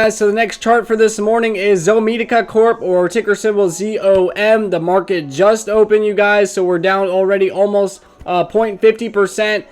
Guys, so the next chart for this morning is ZOMEDICA Corp, or ticker symbol ZOM. The market just opened, you guys, so we're down already almost 0.50%.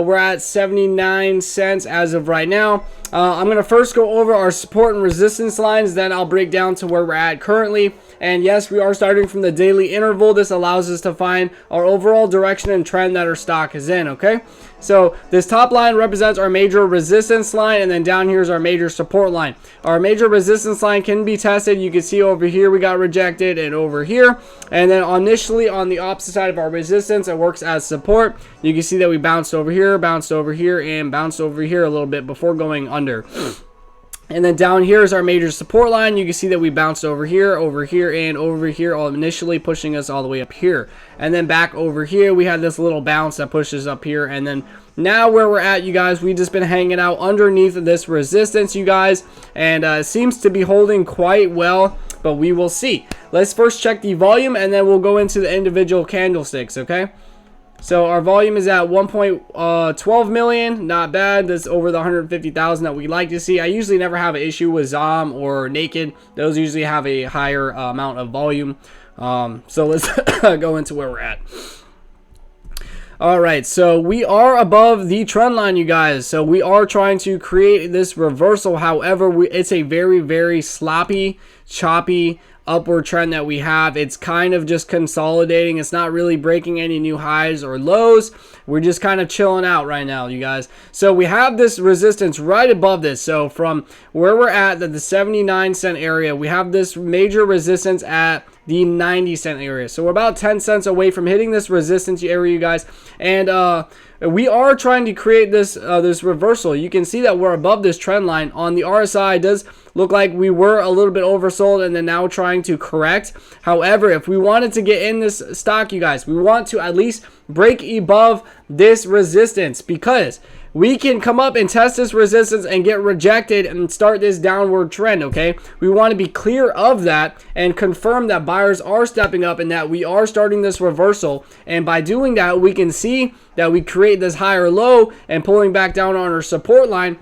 We're at 79 cents as of right now. I'm going to first go over our support and resistance lines, then I'll break down to where we're at currently. And yes, we are starting from the daily interval. This allows us to find our overall direction and trend that our stock is in, okay? So this top line represents our major resistance line, and then down here is our major support line. Our major resistance line can be tested. You can see over here we got rejected, and over here. And then initially on the opposite side of our resistance, it works as support. You can see that we bounced over here, and bounced over here a little bit before going under. And then down here is our major support line. You can see that we bounced over here, and over here, all initially pushing us all the way up here. And then back over here, we had this little bounce that pushes up here. And then now where we're at, you guys, we've just been hanging out underneath of this resistance, you guys. And it seems to be holding quite well, but we will see. Let's first check the volume, and then we'll go into the individual candlesticks, okay? So our volume is at 1.12 million, not bad. That's over the 150,000 that we like to see. I usually never have an issue with ZOM or Naked. Those usually have a higher amount of volume. So let's go into where we're at. All right, so we are above the trend line, you guys. So we are trying to create this reversal. However, it's a very, very sloppy, choppy upward trend that we have. It's kind of just consolidating. It's not really breaking any new highs or lows. We're just kind of chilling out right now, you guys. So we have this resistance right above this. So from where we're at, the 79 cent area, we have this major resistance at the 90 cent area. So we're about 10 cents away from hitting this resistance area, you guys. And we are trying to create this this reversal. You can see that we're above this trend line. On the RSI, it does look like we were a little bit oversold and then now trying to correct. However, if we wanted to get in this stock, you guys, we want to at least break above this resistance, because we can come up and test this resistance and get rejected and start this downward trend, okay? We want to be clear of that and confirm that buyers are stepping up and that we are starting this reversal. And by doing that, we can see that we create this higher low and pulling back down on our support line.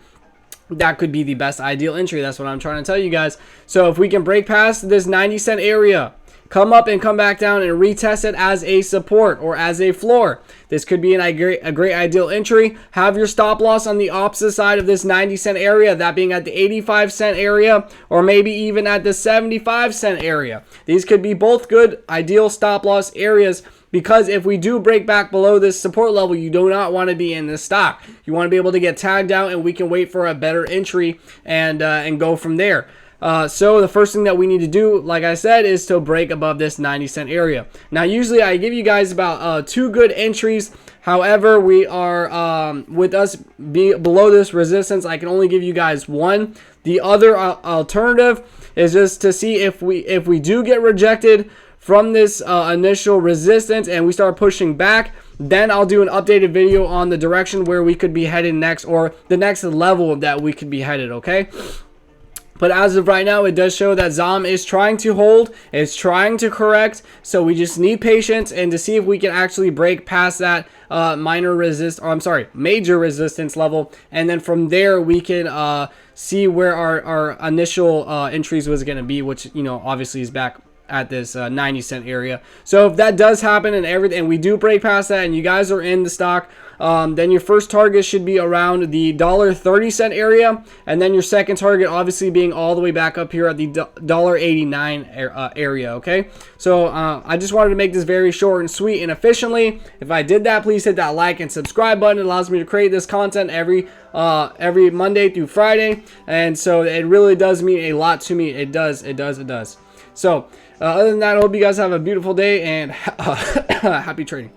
That could be the best ideal entry. That's what I'm trying to tell you guys. So if we can break past this 90 cent area, come up and come back down and retest it as a support or as a floor, this could be a great ideal entry. Have your stop loss on the opposite side of this 90 cent area, that being at the 85 cent area or maybe even at the 75 cent area. These could be both good ideal stop loss areas, because if we do break back below this support level, you do not want to be in this stock. You want to be able to get tagged out, and we can wait for a better entry and go from there. So the first thing that we need to do, like I said, is to break above this 90 cent area. Now, usually I give you guys about 2 good entries. However, we are, with us being below this resistance, I can only give you guys 1. The other alternative is just to see if we do get rejected from this initial resistance and we start pushing back, then I'll do an updated video on the direction where we could be headed next, or the next level that we could be headed, okay? But as of right now, it does show that ZOM is trying to hold, it's trying to correct, so we just need patience and to see if we can actually break past that major resistance level, and then from there we can see where our initial entries was going to be, which, you know, obviously is back at this 90 cent area. So if that does happen and we do break past that and you guys are in the stock, then your first target should be around the $1.30 area, and then your second target obviously being all the way back up here at the $1.89 area, okay? So I just wanted to make this very short and sweet and efficiently. If I did that, please hit that like and subscribe button. It allows me to create this content every Monday through Friday, and so it really does mean a lot to me. It does. So other than that, I hope you guys have a beautiful day and happy trading.